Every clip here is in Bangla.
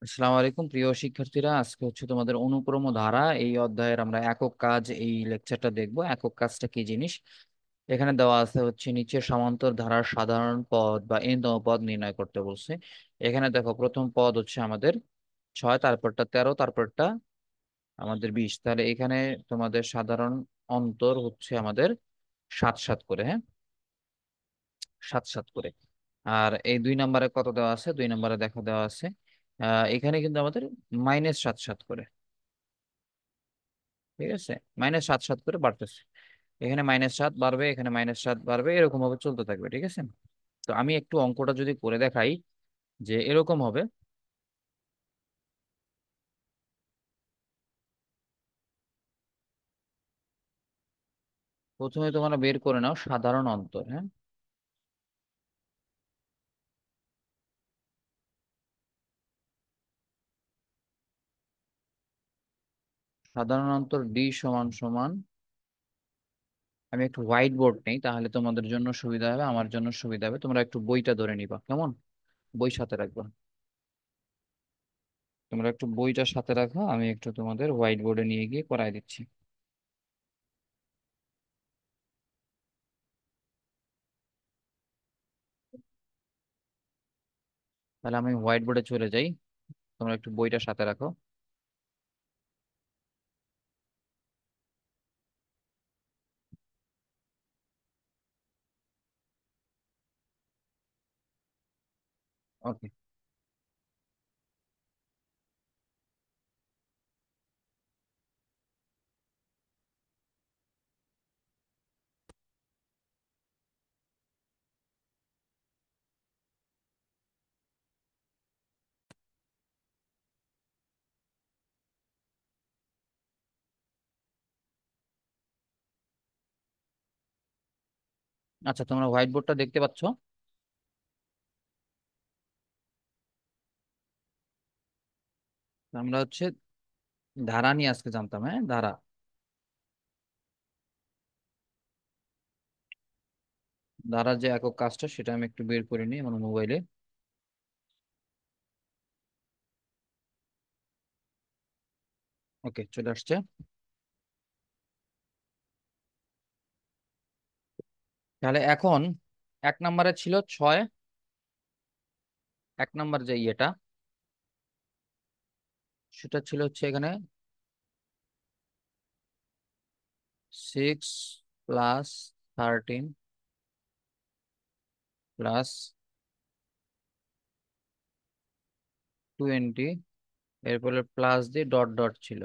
আসসালামু আলাইকুম প্রিয় শিক্ষার্থীরা, আজকে হচ্ছে তোমাদের অনুক্রম ধারা এই অধ্যায়ের আমরা একক কাজ এই লেকচারটা দেখব। একক কাজটা কি জিনিস? এখানে দেওয়া আছে হচ্ছে নিচের সমান্তর ধারার সাধারণ পদ বা n তম পদ নির্ণয় করতে বলছে। এখানে দেখো, প্রথম পদ হচ্ছে আমাদের 6, তারপরটা 13, তারপরটা আমাদের 20। তাহলে এখানে তোমাদের সাধারণ অন্তর হচ্ছে আমাদের 7 7 করে, হ্যাঁ, 7 7 করে। আর এই 2 নম্বরে কত দেওয়া আছে? 2 নম্বরে দেখা দেওয়া আছে এখানে কিন্তু আমাদের -7 7 করে। ঠিক আছে, -7 7 করে বাড়তেছে। এখানে -7 বাড়বে, এখানে -7 বাড়বে, এরকম ভাবে চলতে থাকবে। ঠিক আছে, তো আমি একটু অঙ্কটা যদি করে দেখাই যে এরকম হবে। প্রথমে তোমরা বের করে নাও সাধারণ অন্তর, হ্যাঁ। সাধারণ অন্তর ডি সমান সমান, আমি একটু হোয়াইট বোর্ড নেই, তাহলে তোমাদের জন্য সুবিধা হবে, আমার জন্য সুবিধা হবে। তোমরা একটু বইটা ধরে নিবা, কেমন? বই সাথে রাখবা। তোমরা একটু বইটা সাথে রাখো, আমি একটু তোমাদের হোয়াইট বোর্ডে নিয়ে গিয়ে করাই দিচ্ছি। তাহলে আমি হোয়াইট বোর্ডে চলে যাই, তোমরা একটু বইটা সাথে রাখো। ওকে, আচ্ছা, তোমরা হোয়াইট বোর্ডটা দেখতে পাচ্ছ? আমরা হচ্ছে ধারা নিয়ে আজকে জানতাম, হ্যাঁ, ধারা। ধারার যে একক কাজটা সেটা আমি একটু বের করে নিই আমার মোবাইলে। ওকে, চলে আসছে। তাহলে এখন 1 নম্বরে ছিল 6, 1 নম্বর যে ইয়েটা সেটা ছিল হচ্ছে এখানে 6 + 13 + 20, এরপরে প্লাস দিয়ে ডট ডট ছিল।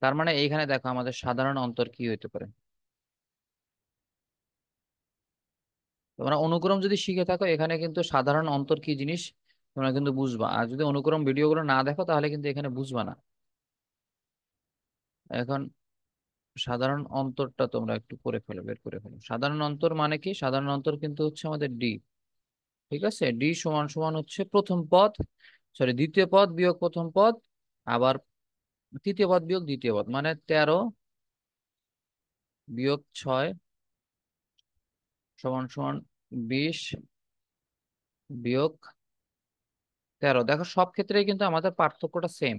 তার মানে এইখানে দেখো আমাদের সাধারণ অন্তর কি হইতে পারে। তোমরা অনুক্রম যদি শিখে থাকো, এখানে কিন্তু সাধারণ অন্তর কি জিনিস তোমরা কিন্তু বুঝবা। আর যদি অনুক্রম ভিডিওগুলো না দেখো তাহলে কিন্তু এখানে বুঝবা না। এখন সাধারণ অন্তরটা তোমরা একটু করে ফেলো, বের করে ফেলো। সাধারণ অন্তর মানে কি? সাধারণ অন্তর কিন্তু হচ্ছে আমাদের ডি। ঠিক আছে, ডি সমান সমান হচ্ছে প্রথম পদ, সরি দ্বিতীয় পদ বিয়োগ প্রথম পদ, আবার তৃতীয় পদ বিয়োগ দ্বিতীয় পদ, মানে 13 - 6 সমান সমান 20 - 13। দেখো সব ক্ষেত্রেই কিন্তু আমাদের পার্থক্যটা সেম,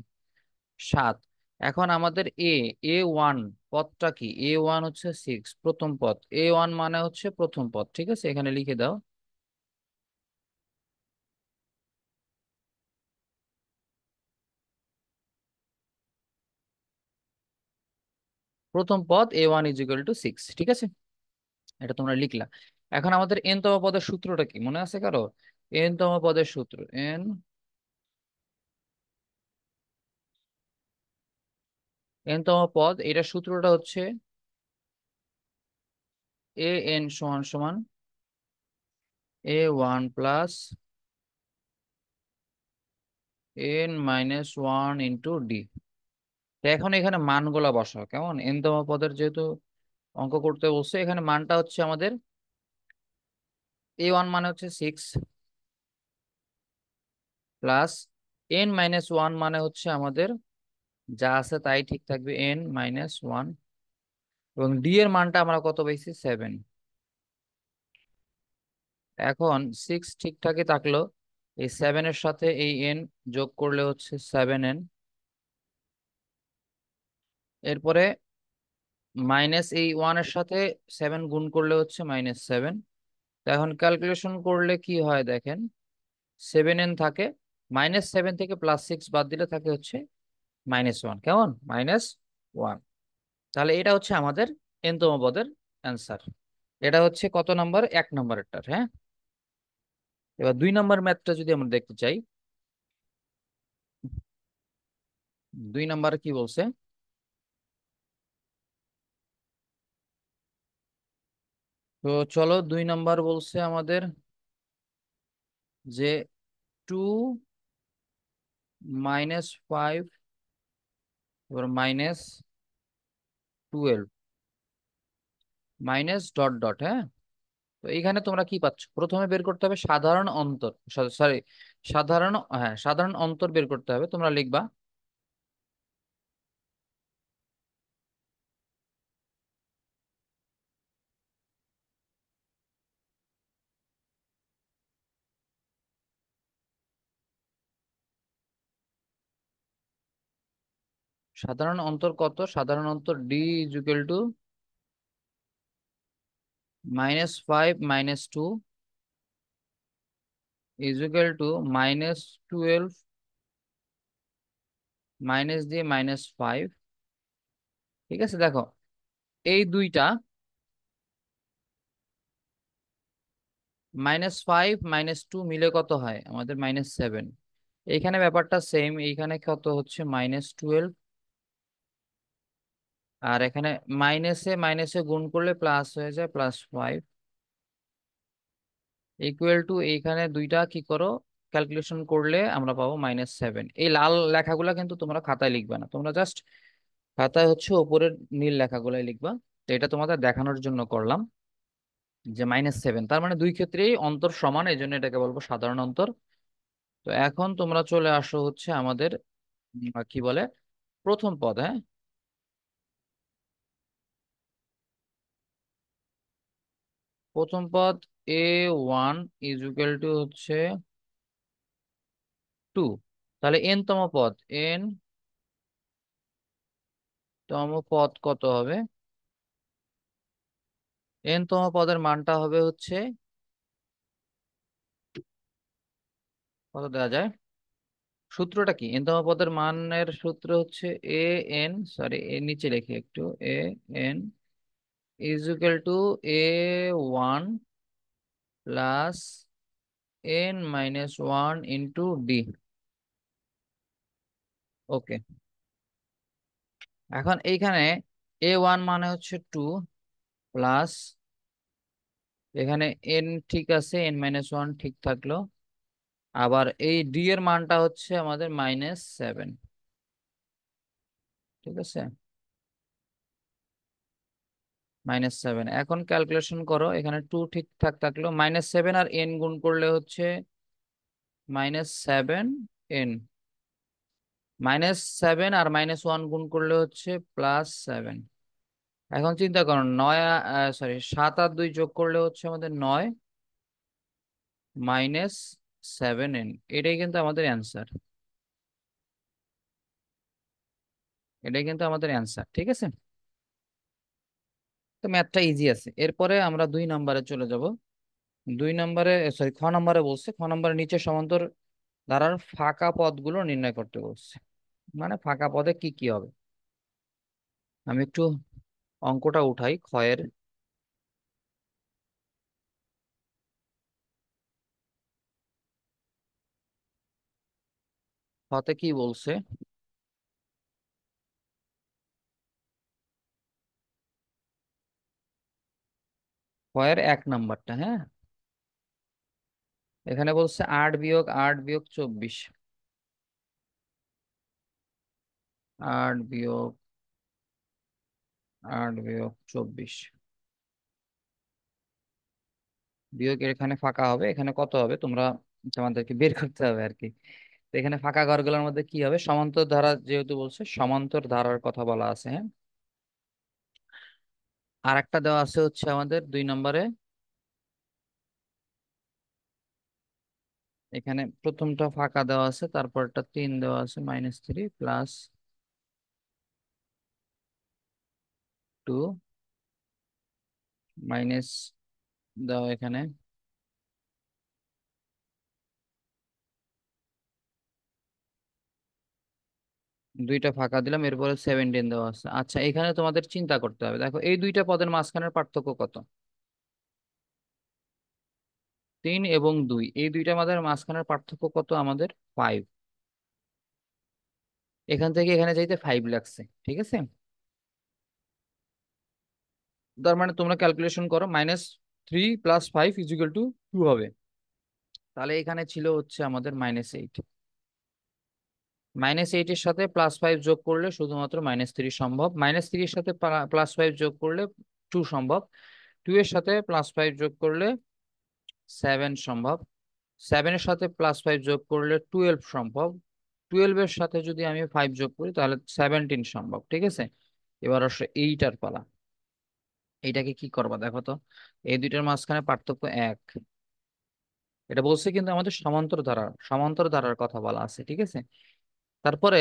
7। এখন আমাদের এ ওয়ান পদটা কি? এ ওয়ান হচ্ছে 6, প্রথম পদ। এ ওয়ান মানে হচ্ছে প্রথম পদ। ঠিক আছে, এখানে লিখে দাও। প্রথম পদ A1 = 6। ঠিক আছে, এটা তোমরা লিখলা। এখন আমাদের n তম পদের সূত্রটা কি মনে আছে কারো? n তম পদের সূত্র, n তম পদ, এটার সূত্রটা হচ্ছে an সমান সমান A1 + n - 1 * তো এখন এখানে মানগুলা বসাও, কেমন? n তম পদের যেহেতু অঙ্ক করতে বলছে, এখানে মানটা হচ্ছে আমাদের A1 মানে হচ্ছে 6, প্লাস n - 1 মানে হচ্ছে আমাদের যা আছে তাই ঠিক থাকবে, n - 1, এবং ডি এর মানটা আমরা কত পাইছি? 7। এখন 6 ঠিকঠাকই থাকলো, এই 7 এর সাথে এই n যোগ করলে হচ্ছে 7n। এরপরে মাইনাস এই 1 এর সাথে 7 গুণ করলে হচ্ছে -7। তো এখন ক্যালকুলেশন করলে কি হয় দেখেন, 7n থাকে, -7 থেকে +6 বাদ দিলে থাকে হচ্ছে -1, কেমন, -1। তাহলে এটা হচ্ছে আমাদের nতম পদের অ্যান্সার। এটা হচ্ছে কত নাম্বার, 1 নাম্বারেরটার, হ্যাঁ। এবার 2 নাম্বার ম্যাথটা যদি আমরা দেখতে চাই, 2 নাম্বারে কি বলছে। তো চলো, 2 নাম্বার বলছে আমাদের যে 2 - 5 এবার -12 মাইনাস ডট ডট, হ্যাঁ। তো এইখানে তোমরা কি পাচ্ছ, প্রথমে বের করতে হবে সাধারণ অন্তর, সরি, সাধারণ, হ্যাঁ, সাধারণ অন্তর বের করতে হবে। তোমরা লিখবা সাধারণ অন্তর কত, সাধারণ অন্তর D equal to -5 - 2 equal to -12 minus দিয়ে -5। ঠিক আছে, দেখো এই দুইটা, -5 - 2 মিলে কত হয় আমাদের -7। এইখানে ব্যাপারটা সেম, এইখানে কত হচ্ছে -12, আর এখানে মাইনাসে মাইনাসে গুণ করলে প্লাস হয়ে যায়, +5 ইকুয়াল টু, এইখানে দুইটা কি করো, ক্যালকুলেশন করলে আমরা পাবো -7। এই লাল লেখাগুলা কিন্তু তোমরা খাতায় লিখবে না, তোমরা জাস্ট খাতায় হচ্ছে ওপরের নীল লেখাগুলাই লিখবা। তো এটা তোমাদের দেখানোর জন্য করলাম যে -7, তার মানে দুই ক্ষেত্রেই অন্তর সমান, এই জন্য এটাকে বলবো সাধারণ অন্তর। তো এখন তোমরা চলে আসো হচ্ছে আমাদের কি বলে, প্রথম পদ, হ্যাঁ। প্রথম পদ a1 হচ্ছে 2। তাহলে n তম পদ, n তম পদ কত হবে, n তম পদের মানটা হবে হচ্ছে কত দেওয়া যায়, সূত্রটা কি, n তম পদের মানের সূত্র হচ্ছে এ এন, সরি এর নিচে লিখি একটু, A N two a1 plus n - 1 into D. Okay, এখন এইখানে a1 মানে হচ্ছে 2 প্লাস, এখানে n ঠিক আছে, n - 1 ঠিক থাকলো, আবার এই ডি এর মানটা হচ্ছে আমাদের -7। ঠিক আছে, -7। এখন ক্যালকুলেশন করো, এখানে 2 ঠিকঠাক থাকলো, -7 আর n গুণ করলে হচ্ছে -7n, -7 আর -1 গুণ করলে হচ্ছে +7। এখন চিন্তা করো, 7 আর 2 যোগ করলে হচ্ছে আমাদের 9 -7n। এটাই কিন্তু আমাদের অ্যান্সার, এটাই কিন্তু আমাদের অ্যান্সার। ঠিক আছে, তো ম্যাথটা ইজি আছে। এরপরে আমরা 2 নাম্বারে চলে যাব। 2 নাম্বারে, সরি, খ নাম্বারে বলছে, খ নাম্বারে নিচে সমান্তর ধারার ফাঁকা পদগুলো নির্ণয় করতে বলছে। মানে ফাঁকা পদে কি কি হবে, আমি একটু অঙ্কটা উঠাই ক্ষয়ের। খতে কি বলছে, ক্ষয়ের 1 নাম্বারটা, হ্যাঁ। এখানে বলছে 8 - 8 - 24, 8 - 8 - 24 বিয়োগ, এখানে ফাঁকা হবে, এখানে কত হবে তোমরা তোমাদেরকে বের করতে হবে আর কি। তো এখানে ফাঁকা ঘরগুলোর মধ্যে কি হবে, সমান্তর ধারা যেহেতু বলছে, সমান্তর ধারার কথা বলা আছে, হ্যাঁ। আর একটা দেওয়া আছে হচ্ছে আমাদের 2 নম্বরে, এখানে প্রথমটা ফাঁকা দেওয়া আছে, তারপরটা 3 দেওয়া আছে, -3 প্লাস 2 মাইনাস দেওয়া এখানে দুইটা ফাঁকা দিলাম, এরপরে 17 দেওয়া আছে। আচ্ছা, এখানে তোমাদের চিন্তা করতে হবে, দেখো এই দুইটা পদের মাঝখানের পার্থক্য কত? 3 এবং 2, এই দুইটা আমাদের মাঝখানের পার্থক্য কত আমাদের? 5। এখান থেকে এখানে যাইতে 5 লাগছে, ঠিক আছে। তার মানে তোমরা ক্যালকুলেশন করো, -3 + 5 = 2 হবে। তাহলে এখানে ছিল হচ্ছে আমাদের -8। -8 এর সাথে +5 যোগ করলে শুধুমাত্র -3 সম্ভব, -3 এর সাথে +5 যোগ করলে 2 সম্ভব, 2 এর সাথে +5 যোগ করলে 7 সম্ভব, 7 এর সাথে +5 যোগ করলে 12 সম্ভব, 12 এর সাথে যদি আমি 5 যোগ করি তাহলে 17 সম্ভব, ঠিক আছে। এবার আসলে এইটার পালা। এইটাকে কি করবা দেখো তো, এই দুইটার মাঝখানে পার্থক্য 1। এটা বলছে কিন্তু আমাদের সমান্তর ধারার কথা বলা আছে, ঠিক আছে। তারপরে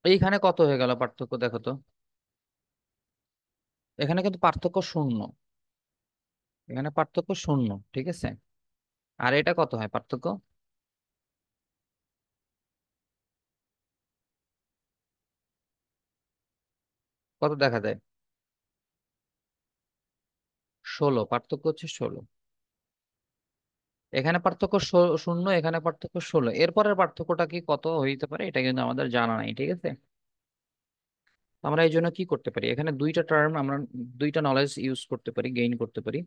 এইখানে কত হয়ে গেল পার্থক্য দেখো তো, এখানে কিন্তু পার্থক্য শূন্য, এখানে পার্থক্য শূন্য, ঠিক আছে। আর এটা কত হয় পার্থক্য? কত দেখা যায়? 16, পার্থক্য হচ্ছে 16। এখানে পার্থক্য শূন্য, এখানে পার্থক্য 16, এরপরের পার্থক্যটা কি কত হইতে পারে এটা কিন্তু আমাদের জানা নাই, ঠিক আছে। আমরা এই জন্য কি করতে পারি, এখানে দুইটা টার্ম আমরা দুইটা নলেজ ইউজ করতে পারি, গেইন করতে পারি।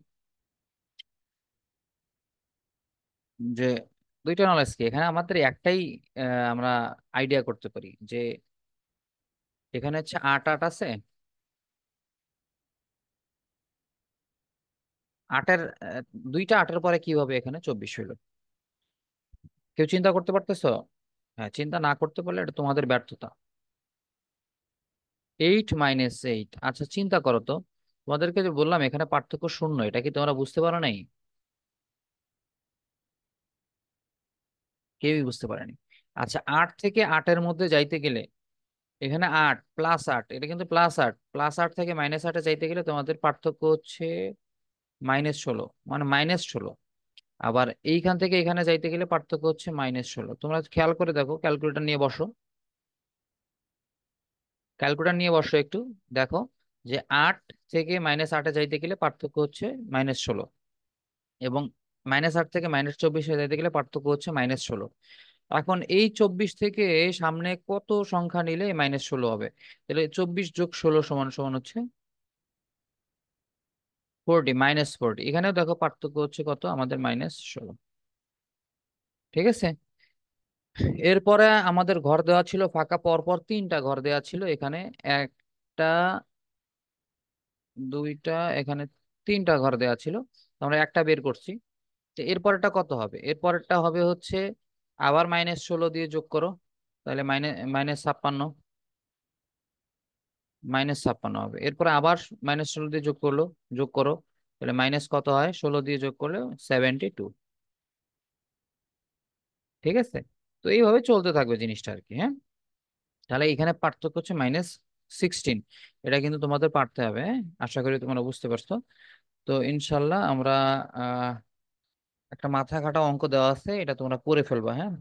যে দুইটা নলেজ কি, এখানে আমাদের একটাই আমরা আইডিয়া করতে পারি যে এখানে হচ্ছে 8 8 আছে, 8-এর দুইটা 8-এর পরে কি হবে, এখানে 24 হইলো। কেউ চিন্তা করতে পারতেছো? হ্যাঁ, চিন্তা না করতে পারলে এটা তোমাদের ব্যর্থতা। 8 - 8, আচ্ছা চিন্তা করো তো, তোমাদেরকে যে বললাম এখানে পার্থক্য শূন্য, এটা কি তোমরা বুঝতে পারো নাই? কেউই বুঝতে পারেনি। আচ্ছা, 8 থেকে 8-এর মধ্যে যাইতে গেলে এখানে 8 + 8, এটা কিন্তু +8, +8 থেকে -8-এ যাইতে গেলে তোমাদের পার্থক্য হচ্ছে -16, মানে -16। আবার এইখান থেকে এখানে যাইতে গেলে পার্থক্য হচ্ছে -16। তোমরা খেয়াল করে দেখো, ক্যালকুলেটর নিয়ে বসো, ক্যালকুলেটর নিয়ে বসো একটু, দেখো যে 8 থেকে -8-এ যাইতে গেলে পার্থক্য হচ্ছে -16, এবং -8 থেকে -24-এ যাইতে গেলে পার্থক্য হচ্ছে -16। এখন এই 24 থেকে সামনে কত সংখ্যা নিলে -16 হবে? তাহলে 24 + 16 সমান সমান হচ্ছে 40, -40। এখানেও দেখো পার্থক্য হচ্ছে কত আমাদের, -16, ঠিক আছে। এরপরে আমাদের ঘর দেওয়া ছিল ফাঁকা, পরপর 3টা ঘর দেওয়া ছিল এখানে, একটা, দুইটা, এখানে 3টা ঘর দেওয়া ছিল। আমরা একটা বের করছি। তো এরপরেরটা কত হবে? এরপরেরটা হবে হচ্ছে আবার -16 দিয়ে যোগ করো, তাহলে -56, -56 হবে। এরপরে আবার -16 দিয়ে যোগ করো, তাহলে মাইনাস কত হয়, 16 দিয়ে যোগ করলে 72, ঠিক আছে। তো এইভাবে চলতে থাকবে জিনিসটা আর কি, হ্যাঁ। তাহলে এখানে পার্থক্য হচ্ছে -16। এটা কিন্তু তোমাদের পারতে হবে, হ্যাঁ। আশা করি তোমরা বুঝতে পারছো। তো ইনশাল্লাহ আমরা আহ একটা মাথা কাটা অঙ্ক দেওয়া আছে, এটা তোমরা করে ফেলবা, হ্যাঁ।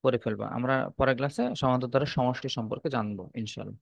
করে ফেলবা, আমরা পরের ক্লাসে সমান্তরালের সমষ্টি সম্পর্কে জানবো ইনশাল্লাহ।